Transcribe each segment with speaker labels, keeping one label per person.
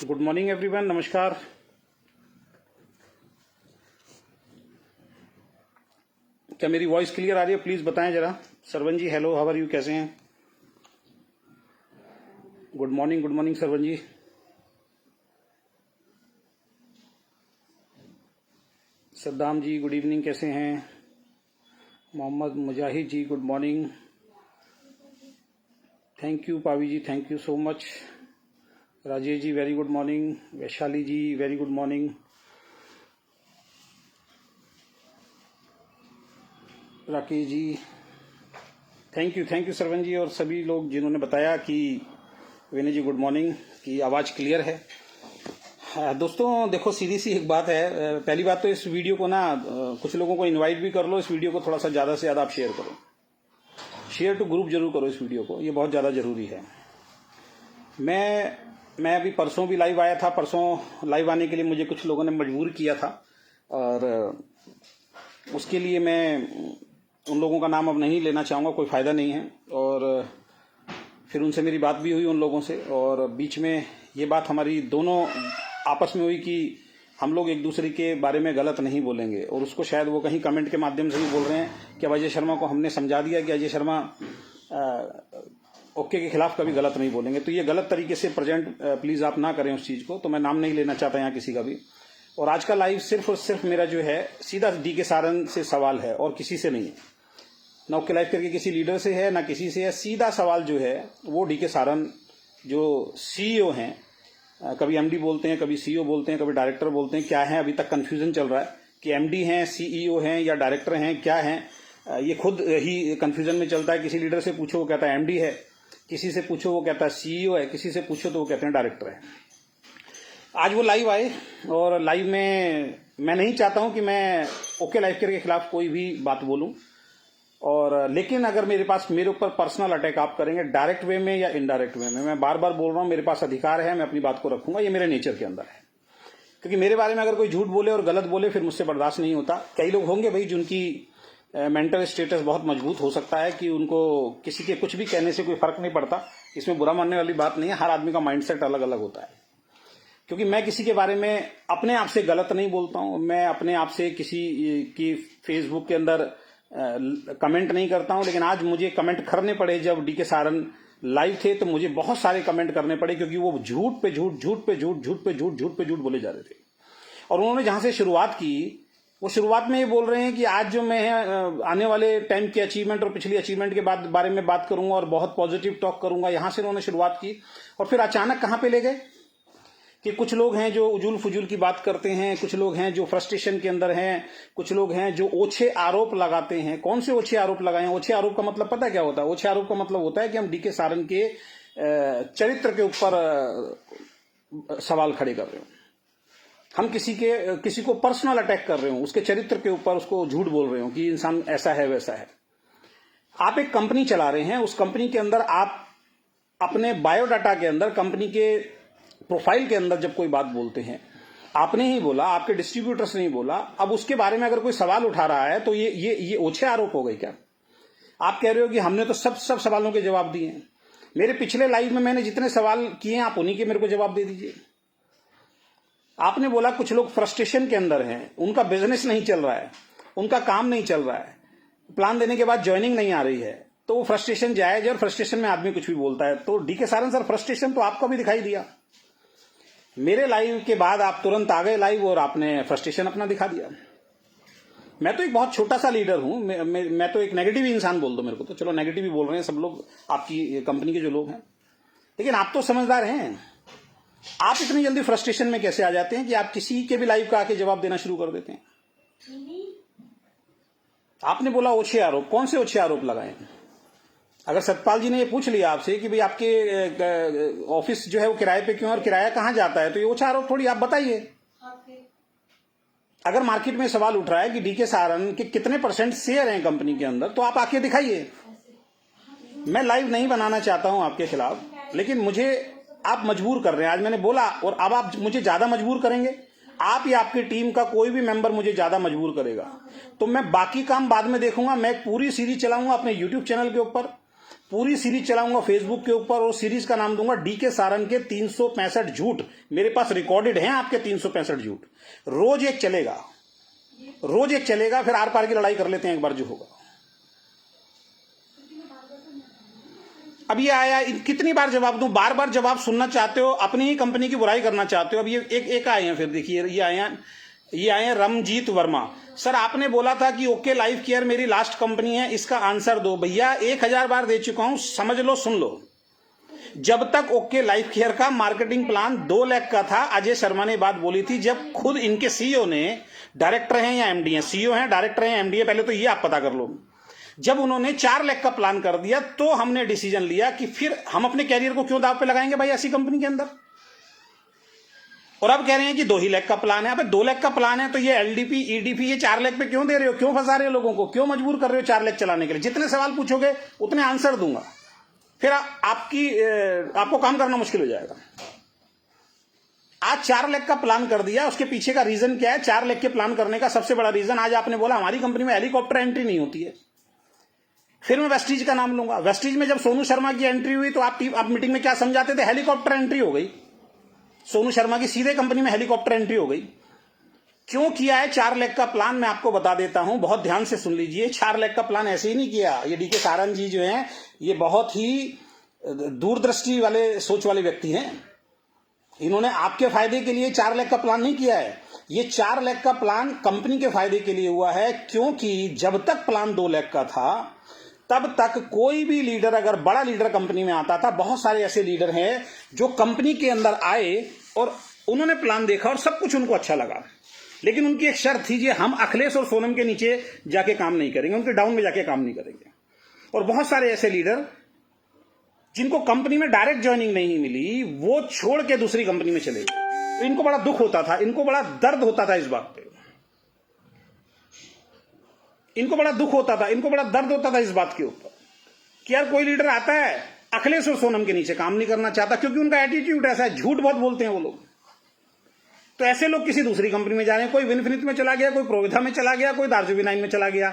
Speaker 1: Good morning everyone, नमस्कार। क्या मेरी वॉइस क्लियर आ रही है? प्लीज बताएं जरा। Sarvan ji hello, how are you, कैसे हैं? Good morning Sarvan ji. Saddam ji good evening, कैसे हैं? Mohammad Mujahid ji good morning. Thank you Pavi ji, thank you so much. Rajesh ji very good morning. Vaishali ji very good morning. Rakesh ji thank you Sarvan ji, और सभी लोग जिन्होंने बताया कि विनय जी गुड मॉर्निंग, की आवाज़ क्लियर है। दोस्तों देखो, सीधी सी एक बात है। पहली बात तो इस वीडियो को ना कुछ लोगों को इनवाइट भी कर लो। इस वीडियो को थोड़ा सा ज़्यादा से ज़्यादा आप शेयर करो, शेयर टू ग्रुप जरूर करो इस वीडियो को, ये बहुत ज़्यादा ज़रूरी है। मैं अभी परसों भी लाइव आया था। परसों लाइव आने के लिए मुझे कुछ लोगों ने मजबूर किया था, और उसके लिए मैं उन लोगों का नाम अब नहीं लेना चाहूँगा, कोई फ़ायदा नहीं है। और फिर उनसे मेरी बात भी हुई उन लोगों से, और बीच में ये बात हमारी दोनों आपस में हुई कि हम लोग एक दूसरे के बारे में गलत नहीं बोलेंगे। और उसको शायद वो कहीं कमेंट के माध्यम से भी बोल रहे हैं कि अजय शर्मा को हमने समझा दिया कि अजय शर्मा ओके के खिलाफ कभी गलत नहीं बोलेंगे। तो ये गलत तरीके से प्रेजेंट प्लीज़ आप ना करें उस चीज़ को। तो मैं नाम नहीं लेना चाहता यहाँ किसी का भी। और आज का लाइव सिर्फ और सिर्फ मेरा जो है सीधा डी.के. सारन से सवाल है, और किसी से नहीं है। ना ओके लाइव करके किसी लीडर से है, ना किसी से है। सीधा सवाल जो है वो डी.के. सारन जो सीईओ हैं, कभी एमडी बोलते हैं, कभी सीईओ बोलते हैं, कभी डायरेक्टर बोलते हैं, क्या है अभी तक कंफ्यूजन चल रहा है कि एमडी हैं, सीईओ हैं या डायरेक्टर हैं, क्या हैं। ये खुद ही कंफ्यूजन में चलता है। किसी लीडर से पूछो वो कहता है एमडी है, किसी से पूछो वो कहता है सीईओ है, किसी से पूछो तो वो कहते हैं डायरेक्टर है। आज वो लाइव आए, और लाइव में मैं नहीं चाहता हूं कि मैं ओके लाइव के खिलाफ कोई भी बात बोलूं, और लेकिन अगर मेरे ऊपर पर्सनल अटैक आप करेंगे डायरेक्ट वे में या इनडायरेक्ट वे में, मैं बार बार बोल रहा हूं, मेरे पास अधिकार है, मैं अपनी बात को रखूंगा, ये मेरे नेचर के अंदर है। क्योंकि मेरे बारे में अगर कोई झूठ बोले और गलत बोले फिर मुझसे बर्दाश्त नहीं होता। कई लोग होंगे भाई जिनकी मेंटल स्टेटस बहुत मजबूत हो सकता है कि उनको किसी के कुछ भी कहने से कोई फर्क नहीं पड़ता। इसमें बुरा मानने वाली बात नहीं है, हर आदमी का माइंडसेट अलग अलग होता है। क्योंकि मैं किसी के बारे में अपने आप से गलत नहीं बोलता हूं। मैं अपने आप से किसी की फेसबुक के अंदर कमेंट नहीं करता हूं। लेकिन आज मुझे कमेंट करने पड़े। जब डी.के. सारन लाइव थे तो मुझे बहुत सारे कमेंट करने पड़े, क्योंकि वो झूठ पे झूठ, झूठ पे झूठ, झूठ पे झूठ, झूठ पे झूठ बोले जा रहे थे। और उन्होंने जहां से शुरुआत की, वो शुरुआत में ये बोल रहे हैं कि आज जो मैं आने वाले टाइम की अचीवमेंट और पिछली अचीवमेंट के बारे में बात करूंगा और बहुत पॉजिटिव टॉक करूंगा। यहां से उन्होंने शुरुआत की, और फिर अचानक कहां पे ले गए कि कुछ लोग हैं जो उजुल फुजुल की बात करते हैं, कुछ लोग हैं जो फ्रस्ट्रेशन के अंदर हैं, कुछ लोग हैं जो ओछे आरोप लगाते हैं। कौन से ओछे आरोप लगाए हैं? ओछे आरोप का मतलब पता क्या होता है? ओछे आरोप का मतलब होता है कि हम डी.के. सारन के चरित्र के ऊपर सवाल खड़े कर रहे हो। हम किसी को पर्सनल अटैक कर रहे हो, उसके चरित्र के ऊपर उसको झूठ बोल रहे हो कि इंसान ऐसा है वैसा है। आप एक कंपनी चला रहे हैं, उस कंपनी के अंदर आप अपने बायोडाटा के अंदर, कंपनी के प्रोफाइल के अंदर जब कोई बात बोलते हैं, आपने ही बोला, आपके डिस्ट्रीब्यूटर्स ने ही बोला, अब उसके बारे में अगर कोई सवाल उठा रहा है तो ये ओछे आरोप हो गए क्या? आप कह रहे हो कि हमने तो सब सवालों के जवाब दिए हैं। मेरे पिछले लाइव में मैंने जितने सवाल किए हैं आप उन्हीं के मेरे को जवाब दे दीजिए। आपने बोला कुछ लोग फ्रस्ट्रेशन के अंदर हैं, उनका बिजनेस नहीं चल रहा है, उनका काम नहीं चल रहा है, प्लान देने के बाद ज्वाइनिंग नहीं आ रही है, तो वो फ्रस्ट्रेशन जायज है, और फ्रस्ट्रेशन में आदमी कुछ भी बोलता है। तो डी.के. सारन सर, फ्रस्ट्रेशन तो आपको भी दिखाई दिया। मेरे लाइव के बाद आप तुरंत आ गए लाइव और आपने फ्रस्ट्रेशन अपना दिखा दिया। मैं तो एक बहुत छोटा सा लीडर हूं। मैं तो एक नेगेटिव इंसान बोल दो मेरे को, तो चलो नेगेटिव ही बोल रहे हैं सब लोग, आपकी कंपनी के जो लोग हैं। लेकिन आप तो समझदार हैं। आप इतनी जल्दी फ्रस्ट्रेशन में कैसे आ जाते हैं कि आप किसी के भी लाइव का आके जवाब देना शुरू कर देते हैं? आपने बोला ओछे आरोप, कौन से ओछे आरोप लगाए? अगर सतपाल जी ने ये पूछ लिया आपसे कि भाई आपके ऑफिस जो है वो किराए पे क्यों है और किराया कहां जाता है, तो ये ओछा आरोप थोड़ी, आप बताइए। अगर मार्केट में सवाल उठ रहा है कि डी.के. सारन के कितने % शेयर हैं कंपनी के अंदर, तो आप आके दिखाइए। मैं लाइव नहीं बनाना चाहता हूं आपके खिलाफ, लेकिन मुझे आप मजबूर कर रहे हैं। आज मैंने बोला, और अब आप मुझे ज्यादा मजबूर करेंगे। आप या आपकी टीम का कोई भी मेंबर मुझे ज्यादा मजबूर करेगा तो मैं बाकी काम बाद में देखूंगा। मैं पूरी सीरीज चलाऊंगा अपने यूट्यूब चैनल के ऊपर, पूरी सीरीज चलाऊंगा फेसबुक के ऊपर और सीरीज का नाम दूंगा डीके सारंग के 365 झूठ। मेरे पास रिकॉर्डेड हैं आपके 365 झूठ। रोज एक चलेगा, रोज एक चलेगा, फिर आर पार की लड़ाई कर लेते हैं एक बार जो होगा। अब ये आया, कितनी बार जवाब दूं? बार बार जवाब सुनना चाहते हो, अपनी ही कंपनी की बुराई करना चाहते हो। अब ये एक आए हैं, फिर देखिए ये आए हैं रमजीत वर्मा। सर आपने बोला था कि ओके लाइफ केयर मेरी लास्ट कंपनी है, इसका आंसर दो। भैया 1000 बार दे चुका हूं, समझ लो, सुन लो। जब तक ओके लाइफ केयर का मार्केटिंग प्लान 2 लाख का था, अजय शर्मा ने बात बोली थी, जब खुद इनके सीईओ ने, डायरेक्टर हैं या एमडी हैं, सीईओ हैं, डायरेक्टर हैं, एमडी है, पहले तो ये आप पता कर लो। जब उन्होंने 4 लाख का प्लान कर दिया तो हमने डिसीजन लिया कि फिर हम अपने कैरियर को क्यों दांव पे लगाएंगे भाई ऐसी कंपनी के अंदर। और अब कह रहे हैं कि 2 ही लाख का प्लान है। अब 2 लाख का प्लान है तो ये एलडीपी ईडीपी ये 4 लाख पे क्यों दे रहे हो? क्यों फंसा रहे हो लोगों को? क्यों मजबूर कर रहे हो 4 लाख चलाने के लिए? जितने सवाल पूछोगे उतने आंसर दूंगा, फिर आपको काम करना मुश्किल हो जाएगा। आज 4 लाख का प्लान कर दिया, उसके पीछे का रीजन क्या है? 4 लाख के प्लान करने का सबसे बड़ा रीजन, आज आपने बोला हमारी कंपनी में हेलीकॉप्टर एंट्री नहीं होती है। फिर मैं वेस्टीज का नाम लूंगा। वेस्टीज में जब सोनू शर्मा की एंट्री हुई तो आप मीटिंग में क्या समझाते थे? हेलीकॉप्टर एंट्री हो गई। सोनू शर्मा की सीधे कंपनी में हेलीकॉप्टर एंट्री हो गई। क्यों किया है 4 लाख का प्लान? मैं आपको बता देता हूं, बहुत ध्यान से सुन लीजिए। 4 लाख का प्लान ऐसे ही नहीं किया। ये डीके सारंग जी जो हैं, ये बहुत ही दूरदृष्टि वाले, सोच वाले व्यक्ति हैं। इन्होंने आपके फायदे के लिए 4 लाख का प्लान नहीं किया है। ये 4 लाख का प्लान कंपनी के फायदे के लिए हुआ है, क्योंकि जब तक प्लान 2 लाख का था तब तक कोई भी लीडर, अगर बड़ा लीडर कंपनी में आता था, बहुत सारे ऐसे लीडर हैं जो कंपनी के अंदर आए और उन्होंने प्लान देखा और सब कुछ उनको अच्छा लगा, लेकिन उनकी एक शर्त थी, हम अखिलेश और सोनम के नीचे जाके काम नहीं करेंगे, उनके डाउन में जाके काम नहीं करेंगे। और बहुत सारे ऐसे लीडर जिनको कंपनी में डायरेक्ट ज्वाइनिंग नहीं मिली, वो छोड़ के दूसरी कंपनी में चले गए। तो इनको बड़ा दुख होता था, इनको बड़ा दर्द होता था इस बात पे, इनको बड़ा दुख होता था, इनको बड़ा दर्द होता था इस बात के ऊपर कि यार कोई लीडर आता है अखिलेश और सोनम के नीचे काम नहीं करना चाहता, क्योंकि उनका एटीट्यूड ऐसा है, झूठ बहुत बोलते हैं वो लोग। तो ऐसे लोग किसी दूसरी कंपनी में जा रहे हैं, कोई विनफिनिट में चला गया, कोई प्रोविधा में चला गया, कोई दार्जुविनाइन में चला गया।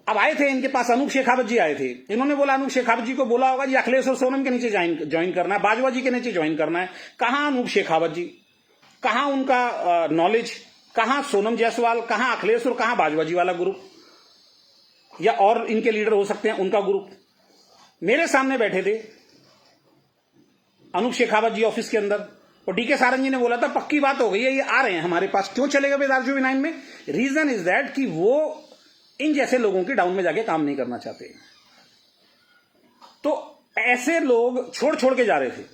Speaker 1: अब आए थे इनके पास अनूप शेखावत जी आए थे, इन्होंने बोला, अनूप शेखावत जी को बोला होगा जी अखिलेश और सोनम के नीचे ज्वाइन करना है, बाजवा जी के नीचे ज्वाइन करना है। कहां अनूप शेखावत जी, कहां उनका नॉलेज, कहां सोनम जायसवाल, कहां अखिलेश और कहां बाजवा जी वाला ग्रुप, या और इनके लीडर हो सकते हैं उनका ग्रुप। मेरे सामने बैठे थे अनूप शेखावत जी ऑफिस के अंदर, और डीके सारंग जी ने बोला था पक्की बात हो गई है, ये आ रहे हैं हमारे पास। क्यों चले गए दार्जुविनाइन में? रीजन इज दैट कि वो इन जैसे लोगों के डाउन में जाके काम नहीं करना चाहते। तो ऐसे लोग छोड़ छोड़ के जा रहे थे।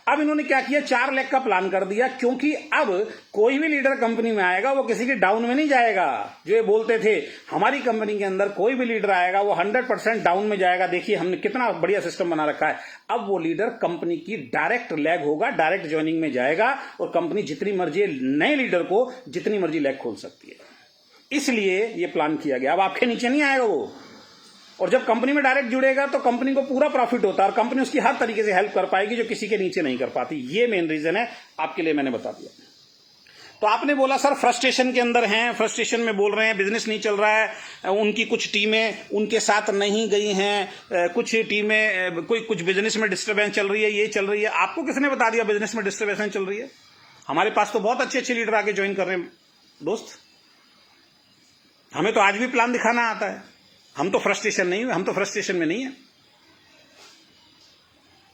Speaker 1: अब इन्होंने क्या किया? 4 लाख का प्लान कर दिया, क्योंकि अब कोई भी लीडर कंपनी में आएगा वो किसी के डाउन में नहीं जाएगा। जो ये बोलते थे हमारी कंपनी के अंदर कोई भी लीडर आएगा वो 100% डाउन में जाएगा, देखिए हमने कितना बढ़िया सिस्टम बना रखा है। अब वो लीडर कंपनी की डायरेक्ट लैग होगा, डायरेक्ट ज्वाइनिंग में जाएगा, और कंपनी जितनी मर्जी नए लीडर को जितनी मर्जी लैग खोल सकती है। इसलिए ये प्लान किया गया। अब आपके नीचे नहीं आएगा वो, और जब कंपनी में डायरेक्ट जुड़ेगा तो कंपनी को पूरा प्रॉफिट होता है और कंपनी उसकी हर तरीके से हेल्प कर पाएगी जो किसी के नीचे नहीं कर पाती। ये मेन रीजन है, आपके लिए मैंने बता दिया। तो आपने बोला सर फ्रस्ट्रेशन के अंदर हैं, फ्रस्ट्रेशन में बोल रहे हैं, बिजनेस नहीं चल रहा है, उनकी कुछ टीमें उनके साथ नहीं गई हैं, कुछ टीमें कुछ बिजनेस में डिस्टर्बेंस चल रही है, ये चल रही है। आपको किसने बता दिया बिजनेस में डिस्टर्बेंस चल रही है? हमारे पास तो बहुत अच्छे अच्छे लीडर आके ज्वाइन कर रहे हैं दोस्त, हमें तो आज भी प्लान दिखाना आता है। हम तो फ्रस्ट्रेशन नहीं हुए, हम तो फ्रस्ट्रेशन में नहीं है।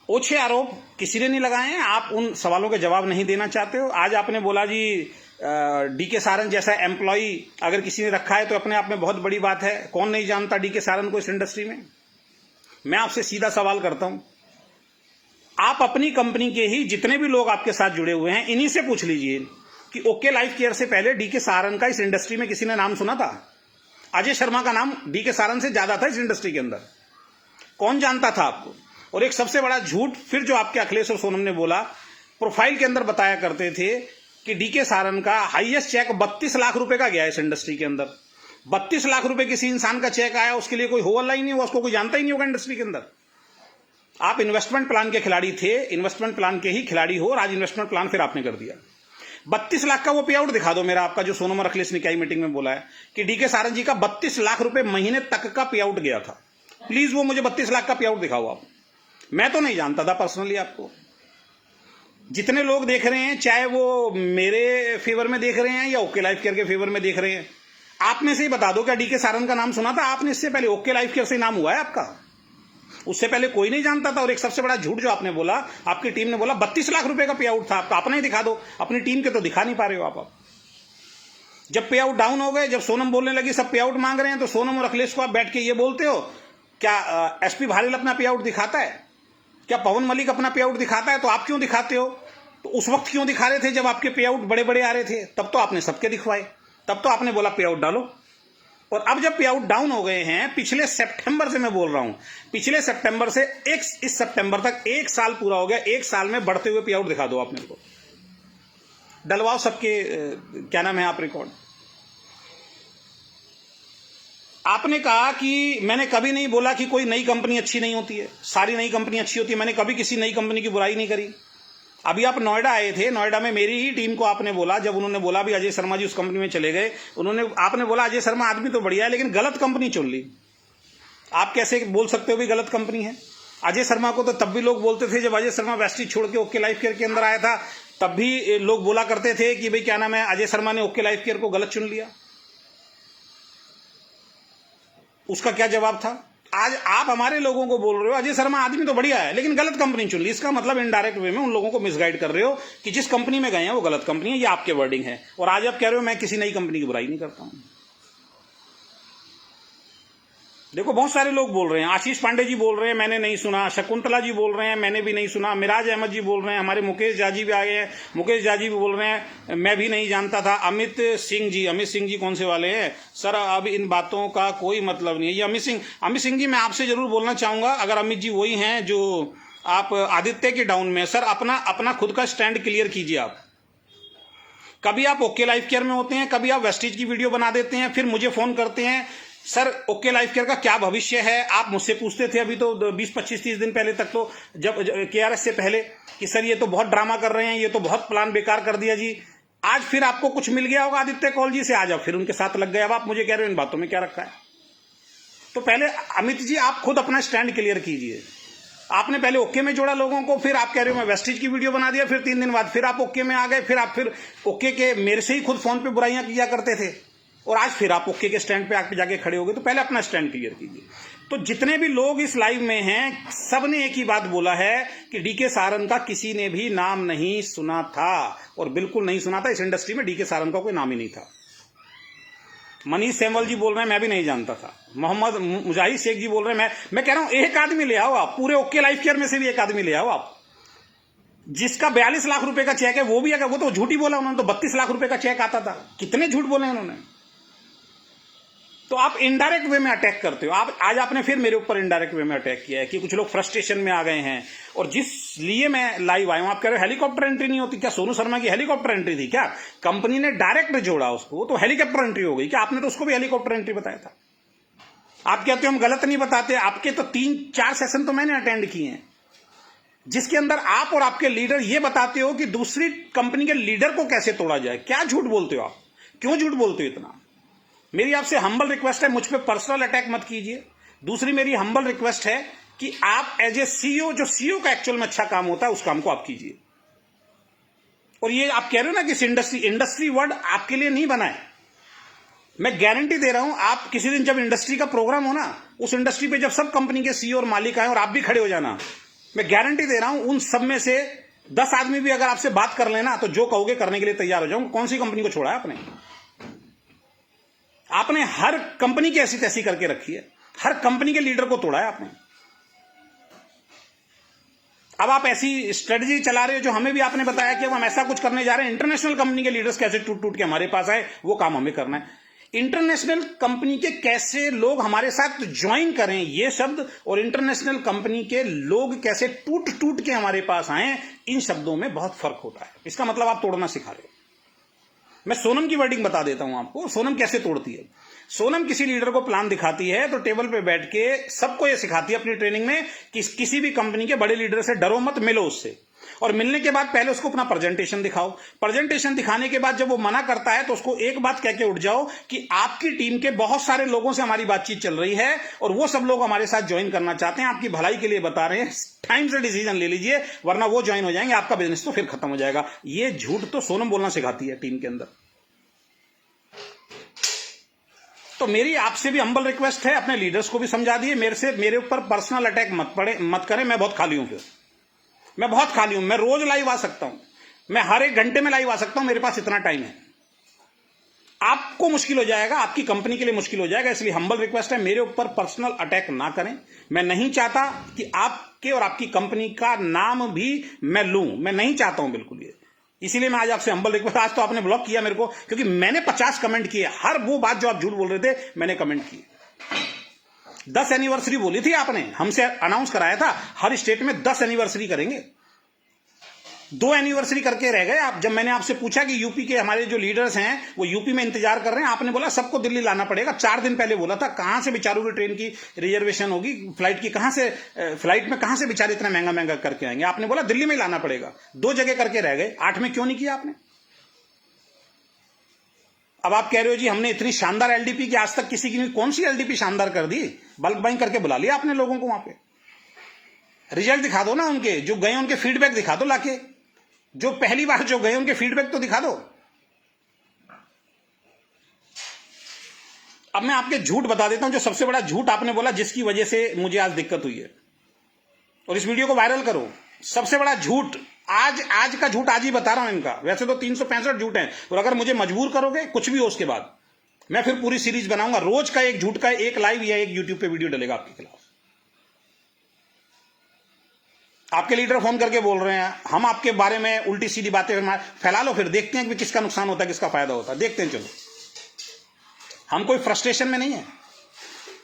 Speaker 1: ओछे आरोप किसी ने नहीं लगाए हैं, आप उन सवालों के जवाब नहीं देना चाहते हो। आज आपने बोला जी डीके सारंग जैसा एम्प्लॉय अगर किसी ने रखा है तो अपने आप में बहुत बड़ी बात है। कौन नहीं जानता डीके सारंग को इस इंडस्ट्री में? मैं आपसे सीधा सवाल करता हूं, आप अपनी कंपनी के ही जितने भी लोग आपके साथ जुड़े हुए हैं इन्हीं से पूछ लीजिए कि ओके लाइफ केयर से पहले डीके सारंग का इस इंडस्ट्री में किसी ने नाम सुना था? अजय शर्मा का नाम डीके सारंग से ज्यादा था इस इंडस्ट्री के अंदर, कौन जानता था आपको? और एक सबसे बड़ा झूठ फिर जो आपके अखिलेश और सोनम ने बोला, प्रोफाइल के अंदर बताया करते थे कि डीके सारंग का हाईएस्ट चेक 32 लाख रुपए का गया इस इंडस्ट्री के अंदर। 32 लाख रुपए किसी इंसान का चेक आया, उसके लिए कोई हो वाला ही नहीं हुआ, उसको कोई जानता ही नहीं होगा इंडस्ट्री के अंदर। आप इन्वेस्टमेंट प्लान के खिलाड़ी थे, इन्वेस्टमेंट प्लान के ही खिलाड़ी हो, और आज इन्वेस्टमेंट प्लान फिर आपने कर दिया। 32 लाख का वो पे आउट दिखा दो मेरा, आपका जो सोनम और अखिलेश ने क्या मीटिंग में बोला है कि डीके सारंग जी का 32 लाख रुपए महीने तक का पे आउट गया था। प्लीज वो मुझे 32 लाख का पे आउट दिखाओ आप। मैं तो नहीं जानता था पर्सनली आपको। जितने लोग देख रहे हैं, चाहे वो मेरे फेवर में देख रहे हैं या ओके लाइफ केयर के फेवर में देख रहे हैं, आप में से ही बता दो, क्या डीके सारंग का नाम सुना था आपने इससे पहले? ओके लाइफ केयर से नाम हुआ है आपका? उससे पहले कोई नहीं जानता था। और एक सबसे बड़ा झूठ जो आपने बोला, आपकी टीम ने बोला 32 लाख रुपए का पे आउट था आपका। अपना ही दिखा दो, अपनी टीम के तो दिखा नहीं पा रहे हो आप। जब पे आउट डाउन हो गए, जब सोनम बोलने लगी सब पे आउट मांग रहे हैं, तो सोनम और अखिलेश को आप बैठ के ये बोलते हो क्या एसपी भारेल अपना पे आउट दिखाता है? क्या पवन मलिक अपना पे आउट दिखाता है? तो आप क्यों दिखाते हो? तो उस वक्त क्यों दिखा रहे थे जब आपके पे आउट बड़े बड़े आ रहे थे? तब तो आपने सबके दिखवाए, तब तो आपने बोला पे आउट डालो। और अब जब पे आउट डाउन हो गए हैं, पिछले सितंबर से मैं बोल रहा हूं, पिछले सितंबर से इस सितंबर तक 1 साल पूरा हो गया। 1 साल में बढ़ते हुए पे आउट दिखा दो आप मेरे को, डलवाओ सबके क्या नाम है आप रिकॉर्ड। आपने कहा कि मैंने कभी नहीं बोला कि कोई नई कंपनी अच्छी नहीं होती है, सारी नई कंपनी अच्छी होती है। मैंने कभी किसी नई कंपनी की बुराई नहीं करी। अभी आप नोएडा आए थे, नोएडा में मेरी ही टीम को आपने बोला, जब उन्होंने बोला भी अजय शर्मा जी उस कंपनी में चले गए, आपने बोला अजय शर्मा आदमी तो बढ़िया है लेकिन गलत कंपनी चुन ली। आप कैसे बोल सकते हो भी गलत कंपनी है? अजय शर्मा को तो तब भी लोग बोलते थे, जब अजय शर्मा वेस्टिज छोड़ के ओके लाइफ केयर के अंदर आया था, तब भी लोग बोला करते थे कि भाई क्या नाम है, अजय शर्मा ने ओके लाइफ केयर को गलत चुन लिया। उसका क्या जवाब था? आज आप हमारे लोगों को बोल रहे हो अजय शर्मा आदमी तो बढ़िया है लेकिन गलत कंपनी चुन ली। इसका मतलब इनडायरेक्ट वे में उन लोगों को मिसगाइड कर रहे हो कि जिस कंपनी में गए हैं वो गलत कंपनी है। ये आपके वर्डिंग है। और आज आप कह रहे हो मैं किसी नई कंपनी की बुराई नहीं करता हूं। देखो बहुत सारे लोग बोल रहे हैं, आशीष पांडे जी बोल रहे हैं मैंने नहीं सुना, शकुंतला जी बोल रहे हैं मैंने भी नहीं सुना, मिराज अहमद जी बोल रहे हैं, हमारे मुकेश झा जी भी आए हैं, मुकेश झा जी भी बोल रहे हैं मैं भी नहीं जानता था। अमित सिंह जी कौन से वाले हैं सर? अब इन बातों का कोई मतलब नहीं है। ये अमित सिंह जी मैं आपसे जरूर बोलना चाहूंगा, अगर अमित जी वही हैं जो आप आदित्य के डाउन में, सर अपना खुद का स्टैंड क्लियर कीजिए। आप कभी आप ओके लाइफ केयर में होते हैं, कभी आप वेस्टिज की वीडियो बना देते हैं, फिर मुझे फोन करते हैं सर ओके लाइफ केयर का क्या भविष्य है। आप मुझसे पूछते थे अभी तो 20, 25, 30 दिन पहले तक, तो जब केआरएस से पहले, कि सर ये तो बहुत ड्रामा कर रहे हैं, ये तो बहुत प्लान बेकार कर दिया जी। आज फिर आपको कुछ मिल गया होगा आदित्य कौल जी से, आज आप फिर उनके साथ लग गए। अब आप मुझे कह रहे हो इन बातों में क्या रखा है? तो पहले अमित जी आप खुद अपना स्टैंड क्लियर कीजिए। आपने पहले ओके में जोड़ा लोगों को, फिर आप कह रहे हो मैं वेस्टिज की वीडियो बना दिया, फिर 3 दिन बाद फिर आप ओके में आ गए, फिर आप फिर ओके के मेरे से ही खुद फोन पे बुराइयां किया करते थे, और आज फिर आप ओके के स्टैंड पे आके जाके खड़े हो गए। तो पहले अपना स्टैंड क्लियर कीजिए। तो जितने भी लोग इस लाइव में हैं, सब ने एक ही बात बोला है कि डीके सारंग का किसी ने भी नाम नहीं सुना था, और बिल्कुल नहीं सुना था। इस इंडस्ट्री में डीके सारंग का कोई नाम ही नहीं था। मनीष सेमवाल जी बोल रहे हैं मैं भी नहीं जानता था। मोहम्मद मुजाहिद शेख जी बोल रहे हैं मैं कह रहा हूं एक आदमी ले आओ आप, पूरे ओके लाइफ केयर में से भी एक आदमी ले आओ आप, जिसका 42 लाख रुपए का चेक है। वो भी अगर, वो तो झूठी बोला उन्होंने, तो 32 लाख रुपए का चेक आता था। कितने झूठ बोले उन्होंने। तो आप इनडायरेक्ट वे में अटैक करते हो। आप आज आपने फिर मेरे ऊपर इनडायरेक्ट वे में अटैक किया है कि कुछ लोग फ्रस्ट्रेशन में आ गए हैं। और जिस लिए मैं लाइव आया हूं, आप कह रहे हो हेलीकॉप्टर एंट्री नहीं होती क्या? सोनू शर्मा की हेलीकॉप्टर एंट्री थी क्या? कंपनी ने डायरेक्ट जोड़ा उसको, तो हेलीकॉप्टर एंट्री हो गई क्या? आपने तो उसको भी हेलीकॉप्टर एंट्री बताया था। आप कहते हो हम गलत नहीं बताते। आपके तो 3-4 सेशन तो मैंने अटेंड किए हैं, जिसके अंदर आप और आपके लीडर ये बताते हो कि दूसरी कंपनी के लीडर को कैसे तोड़ा जाए। क्या झूठ बोलते हो आप? क्यों झूठ बोलते हो इतना? मेरी आपसे हम्बल रिक्वेस्ट है, मुझ पे पर्सनल अटैक मत कीजिए। दूसरी मेरी हम्बल रिक्वेस्ट है कि आप एज ए सीईओ, जो सीईओ का एक्चुअल में अच्छा काम होता है, उस काम को आप कीजिए। और ये आप कह रहे हो ना कि इंडस्ट्री वर्ड आपके लिए नहीं बना है, मैं गारंटी दे रहा हूं। आप किसी दिन जब इंडस्ट्री का प्रोग्राम हो ना, उस इंडस्ट्री पे जब सब कंपनी के सीईओ और मालिक आए और आप भी खड़े हो जाना, मैं गारंटी दे रहा हूं उन सब में से 10 आदमी भी अगर आपसे बात कर लेना, तो जो कहोगे करने के लिए तैयार हो जाऊंगा। कौन सी कंपनी को छोड़ा है आपने? आपने हर कंपनी की ऐसी तैसी करके रखी है, हर कंपनी के लीडर को तोड़ा है आपने। अब आप ऐसी स्ट्रेटजी चला रहे हो जो हमें भी आपने बताया कि अब हम ऐसा कुछ करने जा रहे हैं, इंटरनेशनल कंपनी के लीडर्स कैसे टूट टूट के हमारे पास आए, वो काम हमें करना है। इंटरनेशनल कंपनी के कैसे लोग हमारे साथ ज्वाइन करें, ये शब्द, और इंटरनेशनल कंपनी के लोग कैसे टूट टूट के हमारे पास आए, इन शब्दों में बहुत फर्क होता है। इसका मतलब आप तोड़ना सिखा रहे हो। मैं सोनम की वर्डिंग बता देता हूं आपको, सोनम कैसे तोड़ती है। सोनम किसी लीडर को प्लान दिखाती है तो टेबल पे बैठ के सबको ये सिखाती है अपनी ट्रेनिंग में कि किसी भी कंपनी के बड़े लीडर से डरो मत, मिलो उससे। और मिलने के बाद पहले उसको अपना प्रेजेंटेशन दिखाओ। प्रेजेंटेशन दिखाने के बाद जब वो मना करता है तो उसको एक बात कह के उठ जाओ कि आपकी टीम के बहुत सारे लोगों से हमारी बातचीत चल रही है और वो सब लोग हमारे साथ ज्वाइन करना चाहते हैं, आपकी भलाई के लिए बता रहे हैं, टाइम से डिसीजन ले लीजिए वरना वो ज्वाइन हो जाएंगे, आपका बिजनेस तो फिर खत्म हो जाएगा। ये झूठ तो सोनम बोलना सिखाती है टीम के अंदर। तो मेरी आपसे भी हम्बल रिक्वेस्ट है, अपने लीडर्स को भी समझा दिए, मेरे ऊपर पर्सनल अटैक मत करें। मैं बहुत खाली हूं, फिर मैं बहुत खाली हूं, मैं रोज लाइव आ सकता हूं, मैं हर एक घंटे में लाइव आ सकता हूं, मेरे पास इतना टाइम है। आपको मुश्किल हो जाएगा, आपकी कंपनी के लिए मुश्किल हो जाएगा, इसलिए हम्बल रिक्वेस्ट है मेरे ऊपर पर्सनल अटैक ना करें। मैं नहीं चाहता कि आपके और आपकी कंपनी का नाम भी मैं लूं, मैं नहीं चाहता हूं बिल्कुल ये। इसीलिए मैं आज आपसे हम्बल रिक्वेस्ट, आज तो आपने ब्लॉक किया मेरे को क्योंकि मैंने 50 कमेंट किए, हर वो बात जो आप झूठ बोल रहे थे मैंने कमेंट किए। 10 एनिवर्सरी बोली थी आपने, हमसे अनाउंस कराया था हर स्टेट में 10 एनिवर्सरी करेंगे, 2 एनिवर्सरी करके रह गए आप। जब मैंने आपसे पूछा कि यूपी के हमारे जो लीडर्स हैं वो यूपी में इंतजार कर रहे हैं, आपने बोला सबको दिल्ली लाना पड़ेगा। 4 दिन पहले बोला था, कहां से बेचारों की ट्रेन की रिजर्वेशन होगी, फ्लाइट की कहां से, फ्लाइट में कहां से बेचारे इतना महंगा महंगा करके आएंगे। आपने बोला दिल्ली में लाना पड़ेगा, 2 जगह करके रह गए, 8 में क्यों नहीं किया आपने। अब आप कह रहे हो जी हमने इतनी शानदार एलडीपी की आज तक किसी की नहीं, कौन सी एलडीपी शानदार कर दी, बल्क बाइंग करके बुला लिया आपने लोगों को, वहां पे रिजल्ट दिखा दो ना उनके, जो गए उनके फीडबैक दिखा दो लाके, जो पहली बार जो गए उनके फीडबैक तो दिखा दो। अब मैं आपके झूठ बता देता हूं, जो सबसे बड़ा झूठ आपने बोला जिसकी वजह से मुझे आज दिक्कत हुई है, और इस वीडियो को वायरल करो। सबसे बड़ा झूठ आज का झूठ आज ही बता रहा हूं इनका, वैसे तो 365 झूठ हैं, और अगर मुझे मजबूर करोगे कुछ भी हो उसके बाद मैं फिर पूरी सीरीज बनाऊंगा, रोज का एक झूठ का एक लाइव या एक यूट्यूब पे वीडियो डलेगा आपके खिलाफ। आपके लीडर फोन करके बोल रहे हैं हम आपके बारे में उल्टी सीधी बातें फैला लो, फिर देखते हैं कि किसका नुकसान होता है किसका फायदा होता है, देखते हैं। चलो हम कोई फ्रस्ट्रेशन में नहीं है,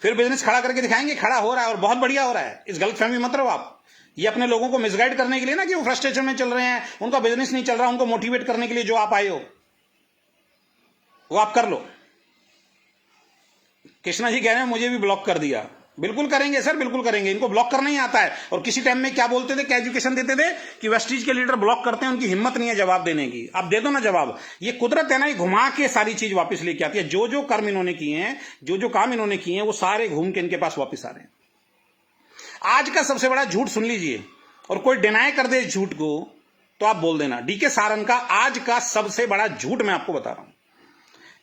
Speaker 1: फिर बिजनेस खड़ा करके दिखाएंगे, खड़ा हो रहा है और बहुत बढ़िया हो रहा है, इस गलतफहमी मत रहो आप। ये अपने लोगों को मिसगाइड करने के लिए ना कि वो फ्रस्ट्रेशन में चल रहे हैं, उनका बिजनेस नहीं चल रहा, उनको मोटिवेट करने के लिए जो आप आए हो वो आप कर लो। कृष्णा जी कह रहे हैं मुझे भी ब्लॉक कर दिया, बिल्कुल करेंगे सर, बिल्कुल करेंगे, इनको ब्लॉक करना ही आता है। और किसी टाइम में क्या बोलते थे, क्या एजुकेशन देते थे कि वेस्टीज के लीडर ब्लॉक करते हैं, उनकी हिम्मत नहीं है जवाब देने की। आप दे दो ना जवाब, ये कुदरत है ना, ये घुमा के सारी चीज वापस लेके आती है। जो जो कर्म इन्होंने किए हैं, जो जो काम इन्होंने किए हैं, वो सारे घूम के इनके पास वापस आ रहे हैं। आज का सबसे बड़ा झूठ सुन लीजिए, और कोई डिनाई कर दे झूठ को तो आप बोल देना। डीके सारन का आज का सबसे बड़ा झूठ मैं आपको बता रहा हूं।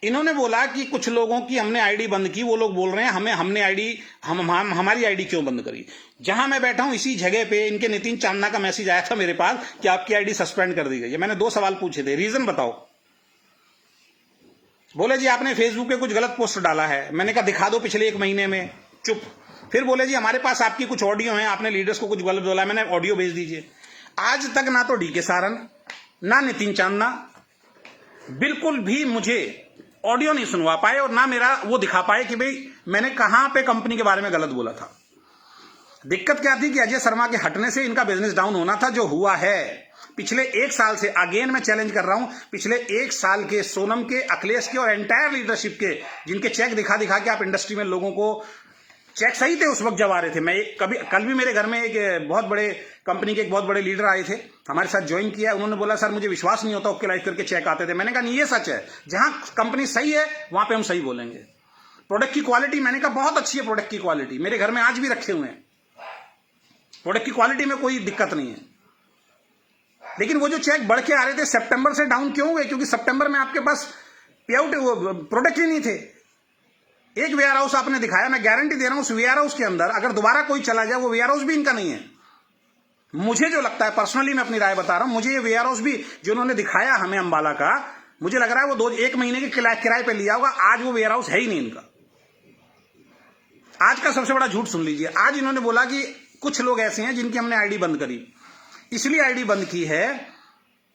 Speaker 1: इन्होंने बोला कि कुछ लोगों की हमने आईडी बंद की, वो लोग बोल रहे हैं हमने आईडी हमारी आईडी क्यों बंद करी। जहां मैं बैठा हूं इसी जगह पे इनके नितिन चांदना का मैसेज आया था मेरे पास कि आपकी आईडी सस्पेंड कर दी गई है। मैंने 2 सवाल पूछे थे, रीजन बताओ। बोले जी आपने फेसबुक पे कुछ गलत पोस्ट डाला है। मैंने कहा दिखा दो पिछले 1 महीने में, चुप। फिर बोले जी हमारे पास आपकी कुछ ऑडियो है, आपने लीडर्स को कुछ गलत बोला है, मैंने ऑडियो भेज दीजिए। आज तक ना तो डीके सारन ना नितिन चांदना बिल्कुल भी मुझे ऑडियो नहीं सुनवा पाए और ना मेरा वो दिखा पाए कि भाई मैंने कहां पे कंपनी के बारे में गलत बोला था। दिक्कत क्या थी कि अजय शर्मा के हटने से इनका बिजनेस डाउन होना था, जो हुआ है। पिछले 1 साल से अगेन मैं चैलेंज कर रहा हूं, पिछले 1 साल के सोनम के, अखिलेश के और एंटायर लीडरशिप के, जिनके चेक दिखा दिखा के आप इंडस्ट्री में लोगों को, चेक सही थे उस वक्त जब आ रहे थे। मैं कल भी मेरे घर में एक बहुत बड़े कंपनी के एक बहुत बड़े लीडर आए थे, हमारे साथ ज्वाइन किया। उन्होंने बोला सर मुझे विश्वास नहीं होता, ओके लाइफ करके चेक आते थे। मैंने कहा नहीं, ये सच है, जहां कंपनी सही है वहां पे हम सही बोलेंगे। प्रोडक्ट की क्वालिटी, मैंने कहा बहुत अच्छी है प्रोडक्ट की क्वालिटी, मेरे घर में आज भी रखे हुए हैं, प्रोडक्ट की क्वालिटी में कोई दिक्कत नहीं है। लेकिन वो जो चेक बढ़ के आ रहे थे सितंबर से डाउन क्यों हुए, क्योंकि सितंबर में आपके पास पे आउट प्रोडक्ट ही नहीं थे। एक वेयर हाउस आपने दिखाया, मैं गारंटी दे रहा हूं उस वेयर हाउस के अंदर अगर दोबारा कोई चला जाए, वो वेयर हाउस भी इनका नहीं है। मुझे जो लगता है, पर्सनली मैं अपनी राय बता रहा हूं, मुझे ये वेयर हाउस भी जो उन्होंने दिखाया हमें अंबाला का, मुझे लग रहा है वो 1 महीने के किराए पे लिया होगा। आज वो वेयर हाउस है ही नहीं इनका। आज का सबसे बड़ा झूठ सुन लीजिए। आज इन्होंने बोला कि कुछ लोग ऐसे हैं जिनकी हमने आईडी बंद करी, इसलिए आईडी बंद की है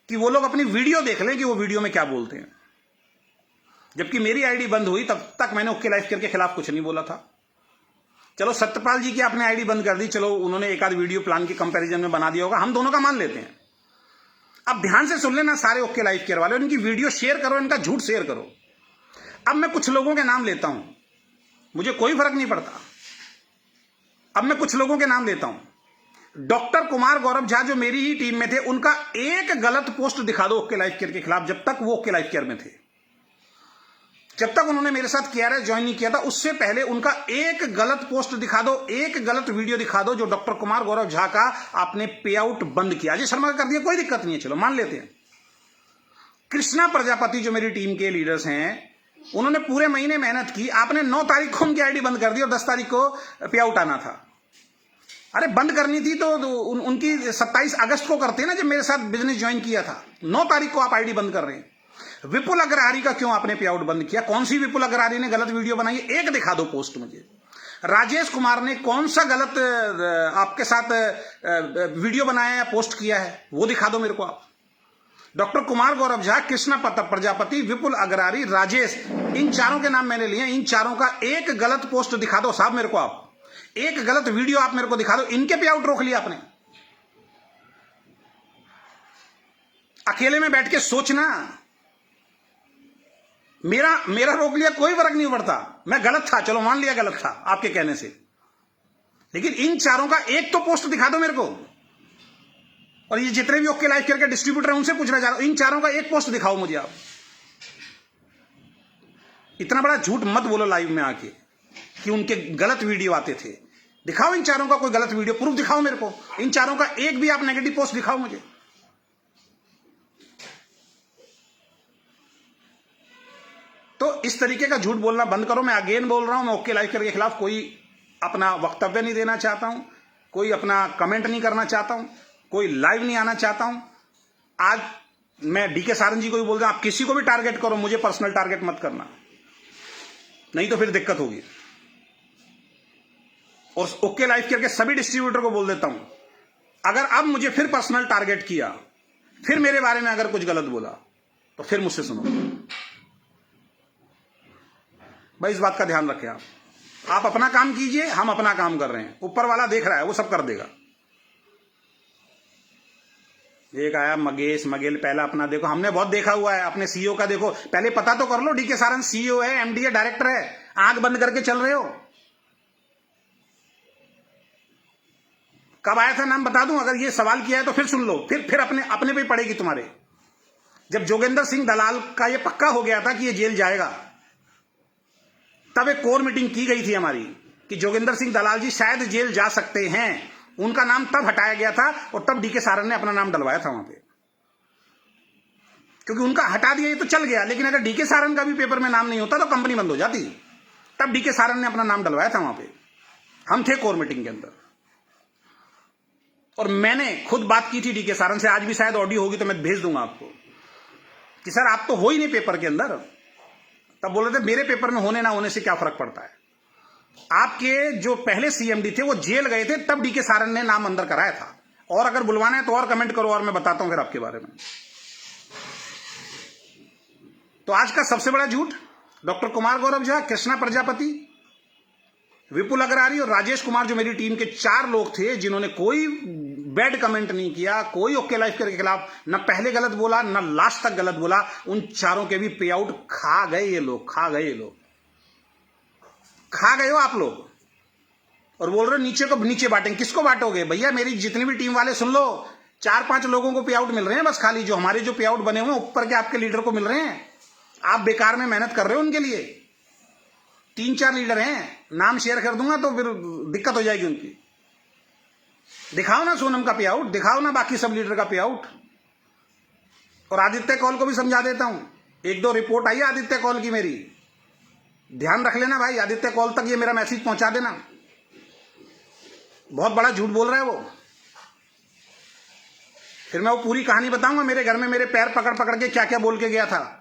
Speaker 1: कि वो लोग अपनी वीडियो देख लें कि वो वीडियो में क्या बोलते हैं। जबकि मेरी आईडी बंद हुई तब तक मैंने ओके लाइफ के खिलाफ कुछ नहीं बोला था। चलो सत्यपाल जी की आपने आईडी बंद कर दी, चलो उन्होंने एक आध वीडियो प्लान के कंपैरिजन में बना दिया होगा, हम दोनों का मान लेते हैं। अब ध्यान से सुन लेना सारे ओके लाइफ केयर वाले, उनकी वीडियो शेयर करो, इनका झूठ शेयर करो। अब मैं कुछ लोगों के नाम लेता हूं, मुझे कोई फर्क नहीं पड़ता। अब मैं कुछ लोगों के नाम लेता हूं। डॉक्टर कुमार गौरव झा जो मेरी ही टीम में थे, उनका एक गलत पोस्ट दिखा दो ओके लाइफ केयर के खिलाफ, जब तक वो ओके लाइफ केयर में थे, जब तक उन्होंने मेरे साथ केआरएस ज्वाइन नहीं किया था, उससे पहले उनका एक गलत पोस्ट दिखा दो, एक गलत वीडियो दिखा दो जो डॉक्टर कुमार गौरव झा का आपने पे आउट बंद किया। अजय शर्मा का कर दिया, कोई दिक्कत नहीं है, चलो मान लेते हैं। कृष्णा प्रजापति जो मेरी टीम के लीडर्स हैं, उन्होंने पूरे महीने मेहनत की, आपने 9 तारीख को उनकी आईडी बंद कर दी और 10 तारीख को पे आउट आना था। अरे बंद करनी थी तो उनकी 27 अगस्त को करते ना, जब मेरे साथ बिजनेस ज्वाइन किया था। 9 तारीख को आप आईडी बंद कर रहे हैं। विपुल अग्रहारी का क्यों आपने पे आउट बंद किया? कौन सी विपुल अग्रहारी ने गलत वीडियो बनाई? एक दिखा दो पोस्ट मुझे। राजेश कुमार ने कौन सा गलत आपके साथ वीडियो बनाया या पोस्ट किया है, वो दिखा दो मेरे को आप। डॉक्टर कुमार गौरव झा, कृष्णा प्रजापति, विपुल अग्रहारी, राजेश, इन चारों के नाम मैंने लिए। इन चारों का एक गलत पोस्ट दिखा दो साहब मेरे को आप, एक गलत वीडियो आप मेरे को दिखा दो। इनके पे आउट रोक लिया आपने। अकेले में बैठ के सोचना, मेरा रोक लिया, कोई फर्क नहीं पड़ता। मैं गलत था, चलो मान लिया गलत था आपके कहने से, लेकिन इन चारों का एक तो पोस्ट दिखा दो मेरे को। और ये जितने भी ओके लाइफ केयर के डिस्ट्रीब्यूटर हैं, उनसे पूछना चाह रहा हूं, इन चारों का एक पोस्ट दिखाओ मुझे आप। इतना बड़ा झूठ मत बोलो लाइव में आके कि उनके गलत वीडियो आते थे। दिखाओ इन चारों का कोई गलत वीडियो, प्रूफ दिखाओ मेरे को। इन चारों का एक भी आप नेगेटिव पोस्ट दिखाओ मुझे। तो इस तरीके का झूठ बोलना बंद करो। मैं अगेन बोल रहा हूं, मैं ओके लाइफ केयर के खिलाफ कोई अपना वक्तव्य नहीं देना चाहता हूं, कोई अपना कमेंट नहीं करना चाहता हूं, कोई लाइव नहीं आना चाहता हूं। आज मैं डीके सारन जी को भी बोल रहा हूं, आप किसी को भी टारगेट करो, मुझे पर्सनल टारगेट मत करना, नहीं तो फिर दिक्कत होगी। और ओके लाइफ केयर के सभी डिस्ट्रीब्यूटर को बोल देता हूं, अगर अब मुझे फिर पर्सनल टारगेट किया, फिर मेरे बारे में अगर कुछ गलत बोला, तो फिर मुझसे सुनो भाई। इस बात का ध्यान रखें आप अपना काम कीजिए, हम अपना काम कर रहे हैं। ऊपर वाला देख रहा है, वो सब कर देगा। एक आया मगेश मगेल, पहला अपना देखो, हमने बहुत देखा हुआ है। अपने सीईओ का देखो, पहले पता तो कर लो। डीके सारन सीईओ है, एमडी है, डायरेक्टर है, आंख बंद करके चल रहे हो। कब आया था नाम बता दूं? अगर ये सवाल किया है तो फिर सुन लो, फिर अपने पे पड़ेगी तुम्हारे। जब जोगेंद्र सिंह दलाल का ये पक्का हो गया था कि ये जेल जाएगा, तब एक कोर मीटिंग की गई थी हमारी कि जोगेंद्र सिंह दलाल जी शायद जेल जा सकते हैं। उनका नाम तब हटाया गया था और तब डीके सारन ने अपना नाम डलवाया था वहां पे, क्योंकि उनका हटा दिया ये तो चल गया। लेकिन अगर डीके सारन का भी पेपर में नाम नहीं होता तो कंपनी बंद हो जाती। तब डीके सारन ने अपना नाम डलवाया था वहां पे, हम थे कोर मीटिंग के अंदर। और मैंने खुद बात की थी डीके सारन से, आज भी शायद ऑडियो होगी तो मैं भेज दूंगा आपको, कि सर आप तो हो ही नहीं पेपर के अंदर। तब बोल रहे थे मेरे पेपर में होने ना होने से क्या फर्क पड़ता है। आपके जो पहले सीएमडी थे वो जेल गए थे, तब डीके सारन ने नाम अंदर कराया था। और अगर बुलवाना है तो और कमेंट करो और मैं बताता हूं फिर आपके बारे में। तो आज का सबसे बड़ा झूठ, डॉक्टर कुमार गौरव झा, कृष्णा प्रजापति, विपुल अग्रहारी और राजेश कुमार, जो मेरी टीम के 4 लोग थे जिन्होंने कोई बैड कमेंट नहीं किया, कोई ओके लाइफ केयर के खिलाफ न पहले गलत बोला न लास्ट तक गलत बोला। उन चारों के भी पे आउट खा गए ये लोग, खा गए ये लोग, खा गए हो आप लोग। और बोल रहे हो नीचे को नीचे बांटेंगे, किसको बांटोगे भैया? मेरी जितनी भी टीम वाले सुन लो, 4-5 लोगों को पे आउट मिल रहे हैं बस, खाली जो हमारे जो पे आउट बने हुए हैं ऊपर के आपके लीडर को मिल रहे हैं। आप बेकार में मेहनत कर रहे हो उनके लिए। 3-4 लीडर हैं, नाम शेयर कर दूंगा तो फिर दिक्कत हो जाएगी उनकी। दिखाओ ना सोनम का पे आउट, दिखाओ ना बाकी सब लीडर का पे आउट। और आदित्य कौल को भी समझा देता हूं, 1-2 रिपोर्ट आई है आदित्य कौल की मेरी, ध्यान रख लेना भाई। आदित्य कौल तक ये मेरा मैसेज पहुंचा देना। बहुत बड़ा झूठ बोल रहा है वो। फिर मैं वो पूरी कहानी बताऊंगा, मेरे घर में मेरे पैर पकड़ पकड़ के क्या क्या बोल के गया था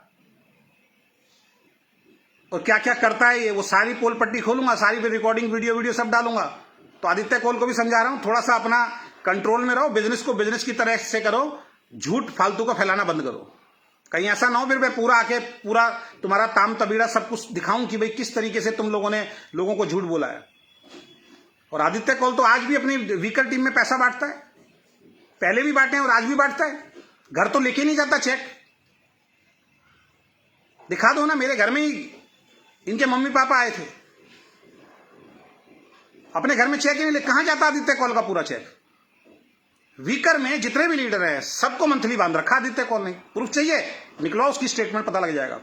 Speaker 1: और क्या क्या करता है ये, वो सारी पोल पट्टी खोलूंगा, सारी फिर रिकॉर्डिंग वीडियो सब डालूंगा। तो आदित्य कौल को भी समझा रहा हूं, थोड़ा सा अपना कंट्रोल में रहो, बिजनेस को बिजनेस की तरह से करो, झूठ फालतू का फैलाना बंद करो। कहीं ऐसा ना हो फिर मैं पूरा आके पूरा तुम्हारा ताम तबीड़ा सब कुछ दिखाऊं कि भाई किस तरीके से तुम लोगों ने लोगों को झूठ बोला है। और आदित्य कौल तो आज भी अपनी वीकर टीम में पैसा बांटता है, पहले भी बांटे और आज भी बांटता है। घर तो लेके नहीं जाता चेक, दिखा दो ना। मेरे घर में ही इनके मम्मी पापा आए थे, अपने घर में चेक ही नहीं ले, कहां जाता आदित्य कौल का पूरा चेक? वीकर में जितने भी लीडर हैं सबको मंथली बांध रखा आदित्य कौल ने। प्रूफ चाहिए, निकलो उसकी स्टेटमेंट, पता लग जाएगा।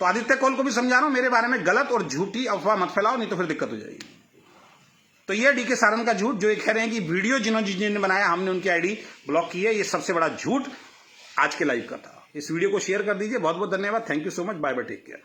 Speaker 1: तो आदित्य कौल को भी समझा रहा हूं, मेरे बारे में गलत और झूठी अफवाह मत फैलाओ, नहीं तो फिर दिक्कत हो जाएगी। तो ये डीके सारन का झूठ, जो ये कह रहे हैं कि वीडियो जिन्होंने बनाया हमने उनकी आईडी ब्लॉक की है, ये सबसे बड़ा झूठ आज के लाइव का था। इस वीडियो को शेयर कर दीजिए। बहुत बहुत धन्यवाद। Thank you so much. Bye bye, take care.